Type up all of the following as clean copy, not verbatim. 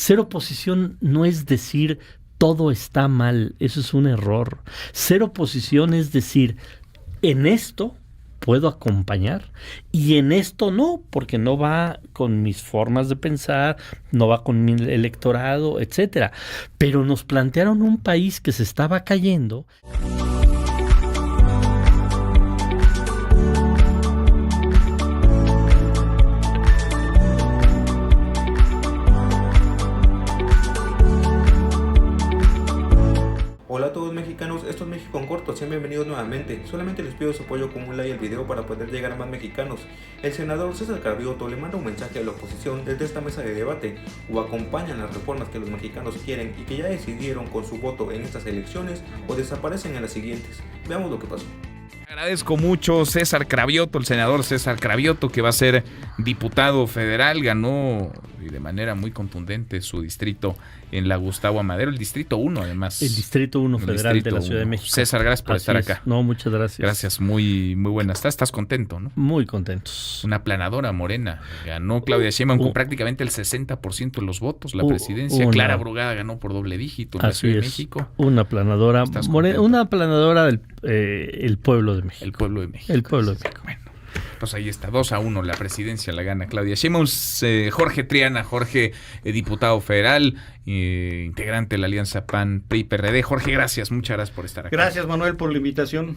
Ser oposición no es decir todo está mal, eso es un error. Ser oposición es decir, en esto puedo acompañar y en esto no, porque no va con mis formas de pensar, no va con mi electorado, etcétera. Pero nos plantearon un país que se estaba cayendo. Hola a todos mexicanos, esto es México en corto, sean bienvenidos nuevamente. Solamente les pido su apoyo con un like al video para poder llegar a más mexicanos. El senador César Cravioto le manda un mensaje a la oposición desde esta mesa de debate: o acompañan las reformas que los mexicanos quieren y que ya decidieron con su voto en estas elecciones, o desaparecen en las siguientes. Veamos lo que pasó. Agradezco mucho César Cravioto, el senador César Cravioto, que va a ser diputado federal, ganó y de manera muy contundente su distrito en la Gustavo Amadero, el distrito 1 además. El distrito 1 federal de la Ciudad de México. César, gracias por estar acá. No, muchas gracias. Gracias, muy buena. Estás contento, ¿no? Muy contentos. Una aplanadora Morena. Ganó Claudia Sheinbaum con prácticamente el 60% de los votos, la presidencia. Clara Brugada ganó por doble dígito en la Ciudad de México. Una aplanadora Morena, una aplanadora del el pueblo de México. El pueblo de México. El pueblo de México. Bueno, pues ahí está, 2-1 la presidencia la gana Claudia Sheinbaum. Jorge Triana, diputado federal, integrante de la alianza PAN-PRI-PRD. Jorge, gracias, muchas gracias por estar acá. Gracias, Manuel, por la invitación.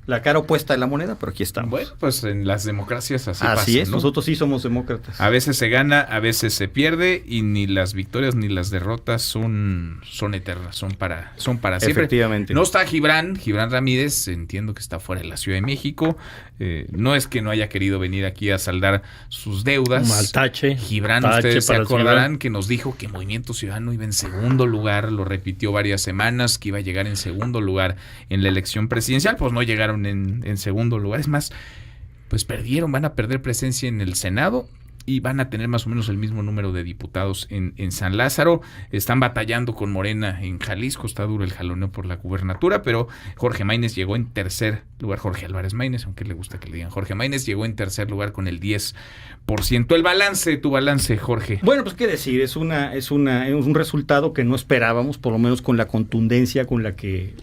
La cara opuesta de la moneda, pero aquí estamos. Bueno, pues en las democracias así pasa, es, ¿no? Nosotros sí somos demócratas. A veces se gana, a veces se pierde, y ni las victorias ni las derrotas son eternas, son para siempre. Efectivamente. No está Gibran Ramírez, entiendo que está fuera de la Ciudad de México. No es que no haya querido venir aquí a saldar sus deudas. Maltache. Gibran, ustedes se acordarán que nos dijo que Movimiento Ciudadano iba en segundo lugar, lo repitió varias semanas, que iba a llegar en segundo lugar en la elección presidencial. Pues no llegaron en segundo lugar. Es más, pues perdieron, van a perder presencia en el Senado y van a tener más o menos el mismo número de diputados en San Lázaro. Están batallando con Morena en Jalisco, está duro el jaloneo por la gubernatura, pero Jorge Maínez llegó en tercer lugar, Jorge Álvarez Maínez, aunque le gusta que le digan Jorge Maínez, llegó en tercer lugar con el 10%. Tu balance, Jorge. Bueno, pues qué decir, es un resultado que no esperábamos, por lo menos con la contundencia con la que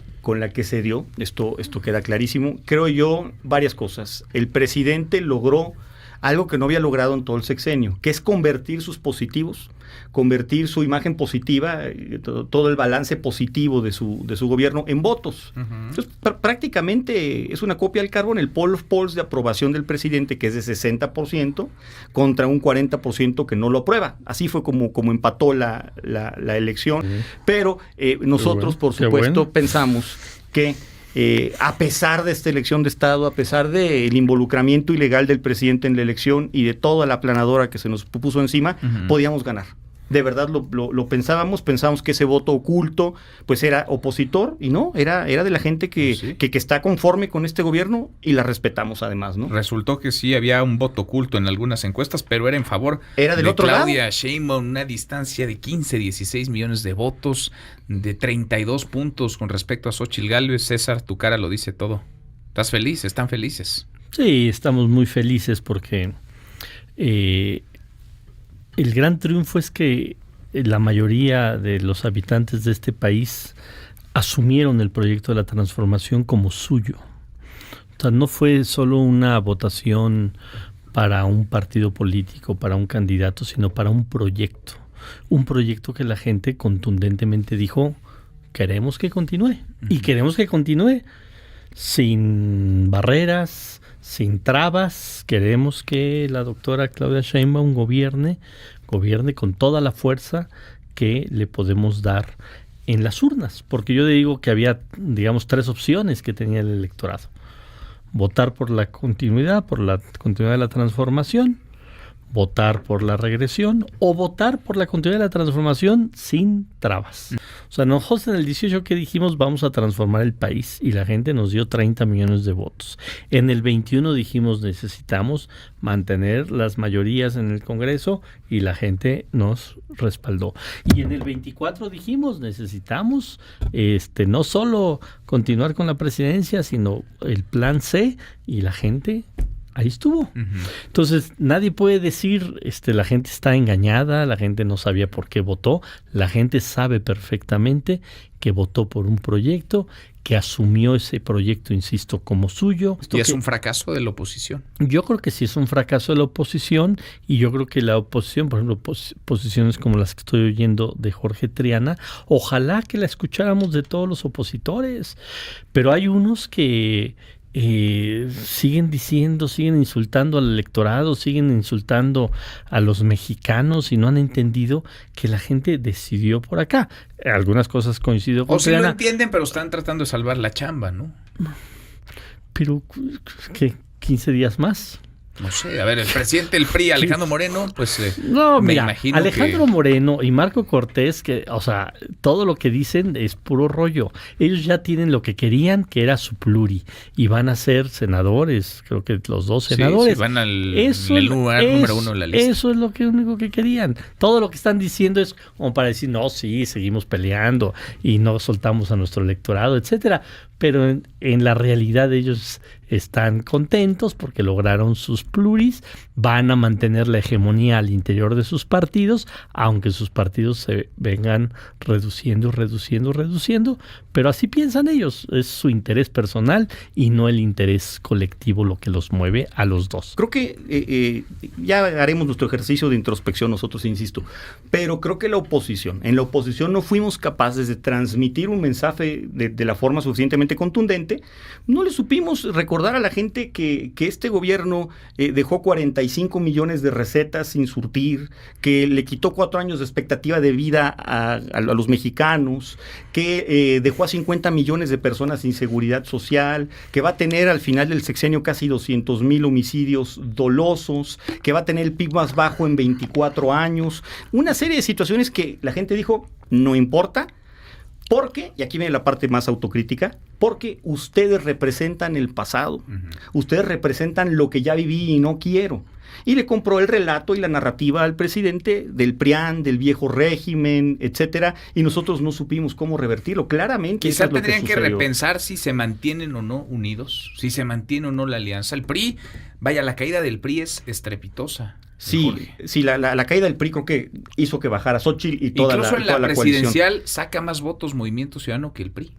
se dio. Esto queda clarísimo. Creo yo varias cosas. El presidente logró algo que no había logrado en todo el sexenio, que es convertir sus positivos, convertir su imagen positiva, todo el balance positivo de su gobierno en votos. Uh-huh. Entonces, prácticamente es una copia del carbón, el poll of polls de aprobación del presidente, que es de 60%, contra un 40% que no lo aprueba. Así fue como empató la elección. Uh-huh. Pero nosotros, por supuesto, pensamos que a pesar de esta elección de Estado, a pesar del involucramiento ilegal del presidente en la elección y de toda la aplanadora que se nos puso encima, uh-huh, podíamos ganar. De verdad lo pensábamos que ese voto oculto pues era opositor, y no, era de la gente que está conforme con este gobierno, y la respetamos además, ¿no? Resultó que sí había un voto oculto en algunas encuestas, pero era en favor del de otro Claudia lado. Sheinbaum, una distancia de 16 millones de votos, de 32 puntos con respecto a Xóchitl Gálvez. César, tu cara lo dice todo. ¿Estás feliz? ¿Están felices? Sí, estamos muy felices porque el gran triunfo es que la mayoría de los habitantes de este país asumieron el proyecto de la transformación como suyo. O sea, no fue solo una votación para un partido político, para un candidato, sino para un proyecto. Un proyecto que la gente contundentemente dijo: queremos que continúe. Uh-huh. Y queremos que continúe sin barreras, sin trabas. Queremos que la doctora Claudia Sheinbaum gobierne con toda la fuerza que le podemos dar en las urnas. Porque yo digo que había, digamos, 3 opciones que tenía el electorado: votar por la continuidad de la transformación, votar por la regresión, o votar por la continuidad de la transformación sin trabas. O sea, nosotros en el 18 que dijimos vamos a transformar el país, y la gente nos dio 30 millones de votos. En el 21 dijimos necesitamos mantener las mayorías en el Congreso, y la gente nos respaldó. Y en el 24 dijimos necesitamos no solo continuar con la presidencia, sino el plan C, y la gente ahí estuvo. Entonces, nadie puede decir, la gente está engañada, la gente no sabía por qué votó, la gente sabe perfectamente que votó por un proyecto, que asumió ese proyecto, insisto, como suyo. Y es un fracaso de la oposición. Yo creo que sí es un fracaso de la oposición, y yo creo que la oposición, por ejemplo, posiciones como las que estoy oyendo de Jorge Triana, ojalá que la escucháramos de todos los opositores, pero hay unos que siguen diciendo, siguen insultando al electorado, siguen insultando a los mexicanos y no han entendido que la gente decidió por acá. Algunas cosas coincido con Triana. O si lo entienden, pero están tratando de salvar la chamba, ¿no? Pero, ¿qué? ¿15 días más? No sé, a ver, el presidente del PRI, Alejandro Moreno, pues no, mira, me imagino Alejandro Moreno y Marco Cortés, que, o sea, todo lo que dicen es puro rollo. Ellos ya tienen lo que querían, que era su pluri, y van a ser senadores, creo que los dos senadores. Sí, van al lugar número 1 de la lista. Eso es lo único que querían. Todo lo que están diciendo es como para decir, no, sí, seguimos peleando y no soltamos a nuestro electorado, etcétera. Pero en la realidad ellos están contentos porque lograron sus pluris, van a mantener la hegemonía al interior de sus partidos, aunque sus partidos se vengan reduciendo, pero así piensan ellos, es su interés personal y no el interés colectivo lo que los mueve a los dos. Creo que ya haremos nuestro ejercicio de introspección nosotros, insisto, pero creo que en la oposición no fuimos capaces de transmitir un mensaje de la forma suficientemente contundente, no le supimos recordar a la gente que este gobierno dejó 45 millones de recetas sin surtir, que le quitó 4 años de expectativa de vida a los mexicanos, que dejó a 50 millones de personas sin seguridad social, que va a tener al final del sexenio casi 200,000 homicidios dolosos, que va a tener el PIB más bajo en 24 años, una serie de situaciones que la gente dijo, no importa, porque, y aquí viene la parte más autocrítica, porque ustedes representan el pasado, ustedes representan lo que ya viví y no quiero. Y le compró el relato y la narrativa al presidente del PRIAN, del viejo régimen, etcétera, y nosotros no supimos cómo revertirlo. Claramente. Quizá tendrían que repensar si se mantienen o no unidos, si se mantiene o no la alianza. El PRI, vaya, la caída del PRI es estrepitosa. Sí, la caída del PRI creo que hizo que bajara Xóchitl y toda Incluso la coalición. Incluso en la presidencial saca más votos Movimiento Ciudadano que el PRI.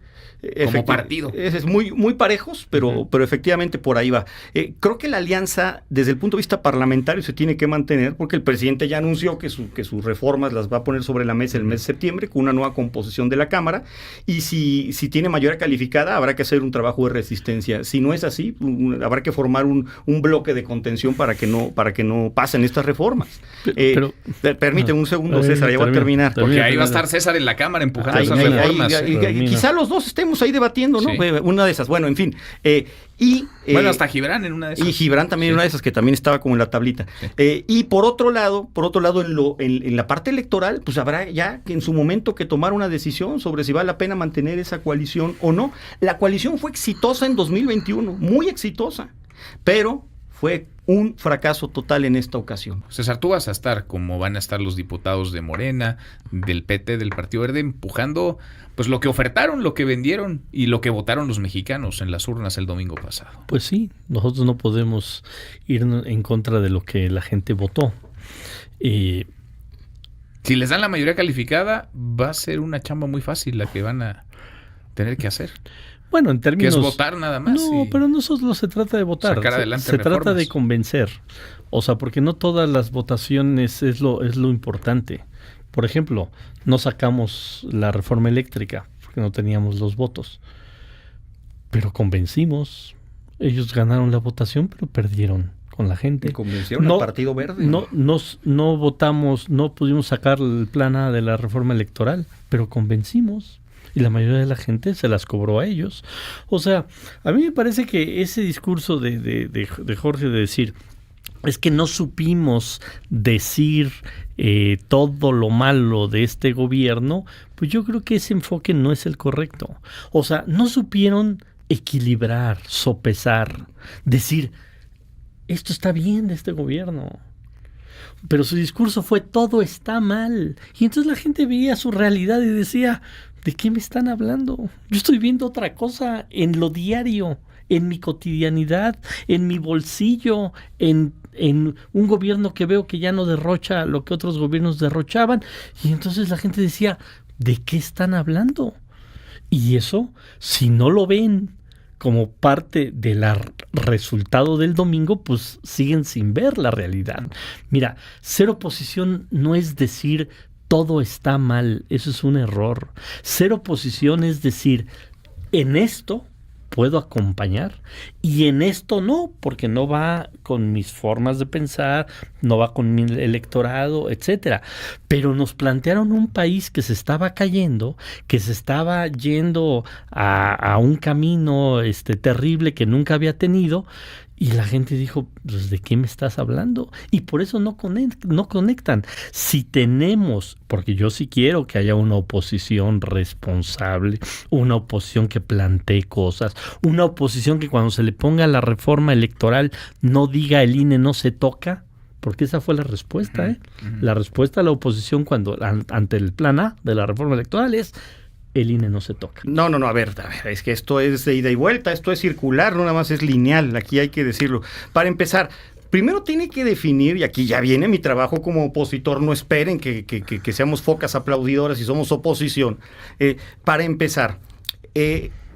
Como partido. Es muy parejos, pero efectivamente por ahí va. Creo que la alianza, desde el punto de vista parlamentario, se tiene que mantener, porque el presidente ya anunció que sus reformas las va a poner sobre la mesa el mes de septiembre, con una nueva composición de la Cámara, y si tiene mayoría calificada, habrá que hacer un trabajo de resistencia. Si no es así, habrá que formar un bloque de contención para que no pasen estas reformas. Permíteme un segundo, César, ya voy a terminar. Porque ahí va a estar César en la Cámara empujando esas reformas. Quizá los dos estemos ahí debatiendo, ¿no? Sí. Una de esas. Bueno, en fin. Bueno, hasta Gibran en una de esas. Y Gibran también en una de esas, que también estaba como en la tablita. Sí. Y por otro lado, en la parte electoral, pues habrá ya que en su momento que tomar una decisión sobre si vale la pena mantener esa coalición o no. La coalición fue exitosa en 2021, muy exitosa, pero fue un fracaso total en esta ocasión. César, tú vas a estar, como van a estar los diputados de Morena, del PT, del Partido Verde, empujando pues lo que ofertaron, lo que vendieron y lo que votaron los mexicanos en las urnas el domingo pasado. Pues sí, nosotros no podemos ir en contra de lo que la gente votó. Si les dan la mayoría calificada, va a ser una chamba muy fácil la que van a tener que hacer. Bueno, en términos... Que es votar nada más. No, pero no solo se trata de votar. Sacar adelante se trata de convencer. O sea, porque no todas las votaciones es lo importante. Por ejemplo, no sacamos la reforma eléctrica porque no teníamos los votos. Pero convencimos. Ellos ganaron la votación, pero perdieron con la gente. Y convencieron al Partido Verde. No votamos, no pudimos sacar el plan A de la reforma electoral, pero convencimos. Y la mayoría de la gente se las cobró a ellos. O sea, a mí me parece que ese discurso de Jorge de decir, es que no supimos decir todo lo malo de este gobierno, pues yo creo que ese enfoque no es el correcto. O sea, no supieron equilibrar, sopesar, decir, esto está bien de este gobierno. Pero su discurso fue, todo está mal. Y entonces la gente veía su realidad y decía, ¿de qué me están hablando? Yo estoy viendo otra cosa en lo diario, en mi cotidianidad, en mi bolsillo, en un gobierno que veo que ya no derrocha lo que otros gobiernos derrochaban. Y entonces la gente decía, ¿de qué están hablando? Y eso, si no lo ven como parte del resultado del domingo, pues siguen sin ver la realidad. Mira, ser oposición no es decir todo está mal, eso es un error. Ser oposición es decir, en esto puedo acompañar y en esto no, porque no va con mis formas de pensar, no va con mi electorado, etcétera. Pero nos plantearon un país que se estaba cayendo, que se estaba yendo a un camino terrible que nunca había tenido. Y la gente dijo, pues, ¿de qué me estás hablando? Y por eso no conectan. Si tenemos, porque yo sí quiero que haya una oposición responsable, una oposición que plantee cosas, una oposición que cuando se le ponga la reforma electoral no diga el INE no se toca, porque esa fue la respuesta, ¿eh? La respuesta a la oposición cuando ante el plan A de la reforma electoral es el INE no se toca. No, a ver, es que esto es de ida y vuelta, esto es circular, no nada más es lineal, aquí hay que decirlo. Para empezar, primero tiene que definir, y aquí ya viene mi trabajo como opositor, no esperen que seamos focas aplaudidoras y somos oposición. Para empezar,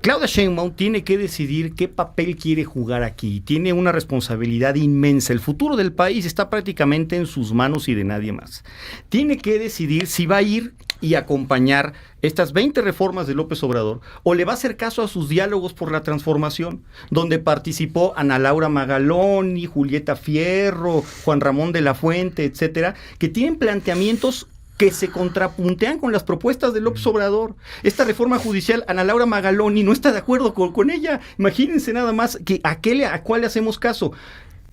Claudia Sheinbaum tiene que decidir qué papel quiere jugar aquí. Tiene una responsabilidad inmensa. El futuro del país está prácticamente en sus manos y de nadie más. Tiene que decidir si va a ir y acompañar estas 20 reformas de López Obrador o le va a hacer caso a sus diálogos por la transformación, donde participó Ana Laura Magaloni, Julieta Fierro, Juan Ramón de la Fuente, etcétera, que tienen planteamientos que se contrapuntean con las propuestas de López Obrador. Esta reforma judicial, Ana Laura Magaloni no está de acuerdo con ella. Imagínense nada más que a cuál le hacemos caso.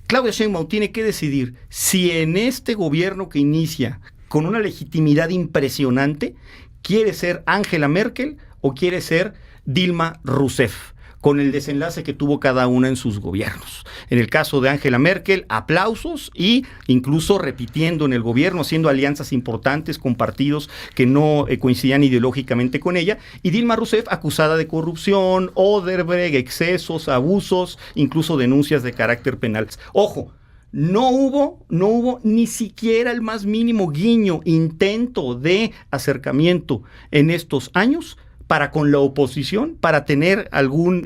Claudia Sheinbaum tiene que decidir si en este gobierno que inicia con una legitimidad impresionante quiere ser Angela Merkel o quiere ser Dilma Rousseff, con el desenlace que tuvo cada una en sus gobiernos. En el caso de Angela Merkel, aplausos y incluso repitiendo en el gobierno, haciendo alianzas importantes con partidos que no coincidían ideológicamente con ella. Y Dilma Rousseff, acusada de corrupción, Odebrecht, excesos, abusos, incluso denuncias de carácter penal. Ojo, no hubo ni siquiera el más mínimo guiño, intento de acercamiento en estos años para con la oposición, para tener algún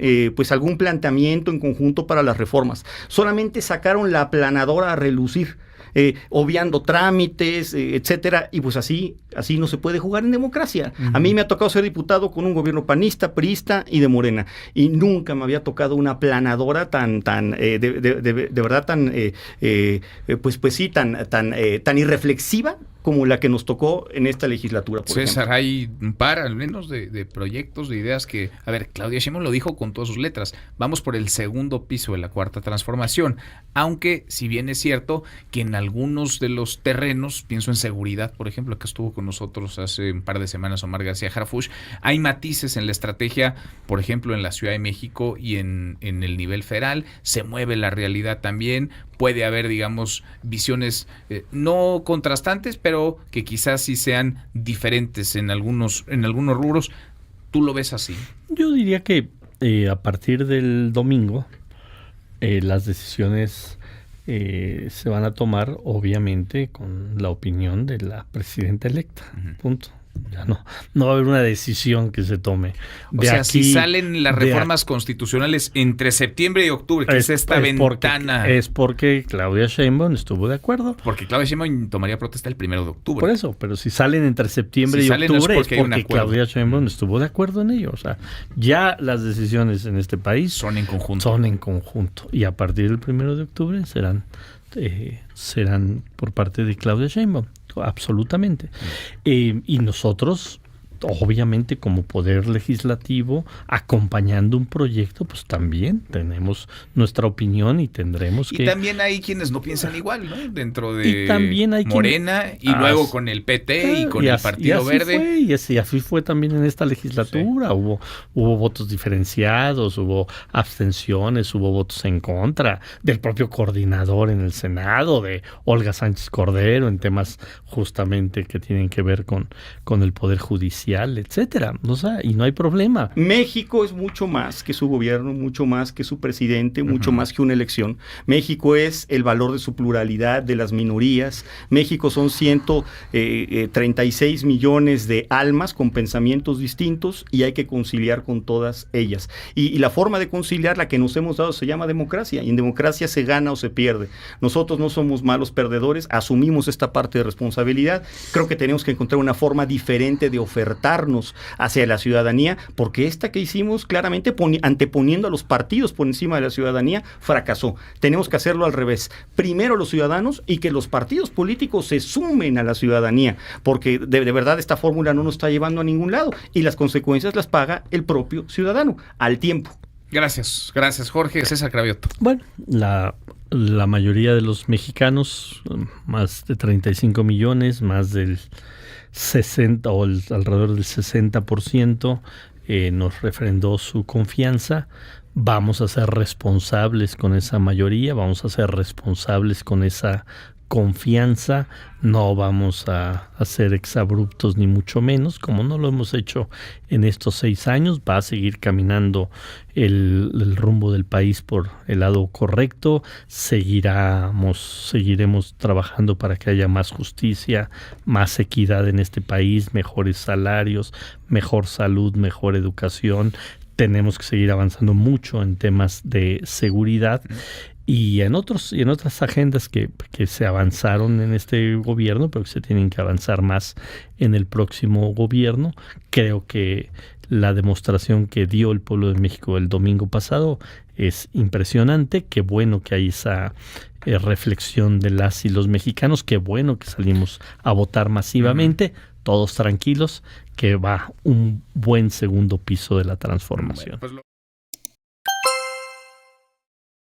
planteamiento en conjunto para las reformas. Solamente sacaron la aplanadora a relucir, obviando trámites, etcétera, y pues así no se puede jugar en democracia. Uh-huh. A mí me ha tocado ser diputado con un gobierno panista, priista y de Morena, y nunca me había tocado una aplanadora tan de verdad tan tan irreflexiva como la que nos tocó en esta legislatura, por César, ejemplo. hay un par al menos de proyectos, de ideas que, a ver, Claudia Sheinbaum lo dijo con todas sus letras, vamos por el segundo piso de la cuarta transformación, aunque si bien es cierto que en algunos de los terrenos, pienso en seguridad, por ejemplo, que estuvo con nosotros hace un par de semanas Omar García Harfuch, hay matices en la estrategia, por ejemplo, en la Ciudad de México y en el nivel federal, se mueve la realidad también, puede haber, digamos, visiones no contrastantes, pero que quizás sí sean diferentes en algunos rubros. ¿Tú lo ves así? Yo diría que a partir del domingo las decisiones se van a tomar, obviamente, con la opinión de la presidenta electa. Uh-huh. Punto. Ya no va a haber una decisión que se tome. O sea, si salen las reformas constitucionales entre septiembre y octubre, que es esta ventana. Es porque Claudia Sheinbaum estuvo de acuerdo. Porque Claudia Sheinbaum tomaría protesta el 1 de octubre. Por eso, pero si salen entre septiembre y octubre es porque Claudia Sheinbaum estuvo de acuerdo en ello. O sea, ya las decisiones en este país son en conjunto. Y a partir del 1 de octubre serán por parte de Claudia Sheinbaum. Absolutamente. Y nosotros, obviamente, como poder legislativo, acompañando un proyecto, pues también tenemos nuestra opinión y tendremos que... Y también hay quienes no piensan igual, ¿no? Dentro de Morena y luego con el PT y con el Partido Verde. Y así fue también en esta legislatura. Sí. Hubo votos diferenciados, hubo abstenciones, hubo votos en contra del propio coordinador en el Senado, de Olga Sánchez Cordero, en temas justamente que tienen que ver con el Poder Judicial social, etcétera. O sea, y no hay problema. México es mucho más que su gobierno, mucho más que su presidente, mucho más que una elección. México es el valor de su pluralidad, de las minorías. México son 136 millones de almas con pensamientos distintos y hay que conciliar con todas ellas. Y la forma de conciliar, la que nos hemos dado, se llama democracia. Y en democracia se gana o se pierde. Nosotros no somos malos perdedores, asumimos esta parte de responsabilidad. Creo que tenemos que encontrar una forma diferente de ofertarnos hacia la ciudadanía, porque esta que hicimos claramente anteponiendo a los partidos por encima de la ciudadanía fracasó. Tenemos que hacerlo al revés. Primero los ciudadanos y que los partidos políticos se sumen a la ciudadanía, porque de verdad esta fórmula no nos está llevando a ningún lado y las consecuencias las paga el propio ciudadano al tiempo. Gracias Jorge. César Cravioto. Bueno, la mayoría de los mexicanos, más de 35 millones, más del 60 o alrededor del 60%, nos refrendó su confianza. Vamos a ser responsables con esa mayoría, vamos a ser responsables con esa confianza, no vamos a ser exabruptos ni mucho menos, como no lo hemos hecho en estos 6 años. Va a seguir caminando el rumbo del país por el lado correcto. Seguiremos trabajando para que haya más justicia, más equidad en este país, mejores salarios, mejor salud, mejor educación. Tenemos que seguir avanzando mucho en temas de seguridad y en otras agendas que se avanzaron en este gobierno, pero que se tienen que avanzar más en el próximo gobierno. Creo que la demostración que dio el pueblo de México el domingo pasado es impresionante. Qué bueno que hay esa reflexión de las y los mexicanos. Qué bueno que salimos a votar masivamente. Todos tranquilos, que va un buen segundo piso de la transformación. Bueno, pues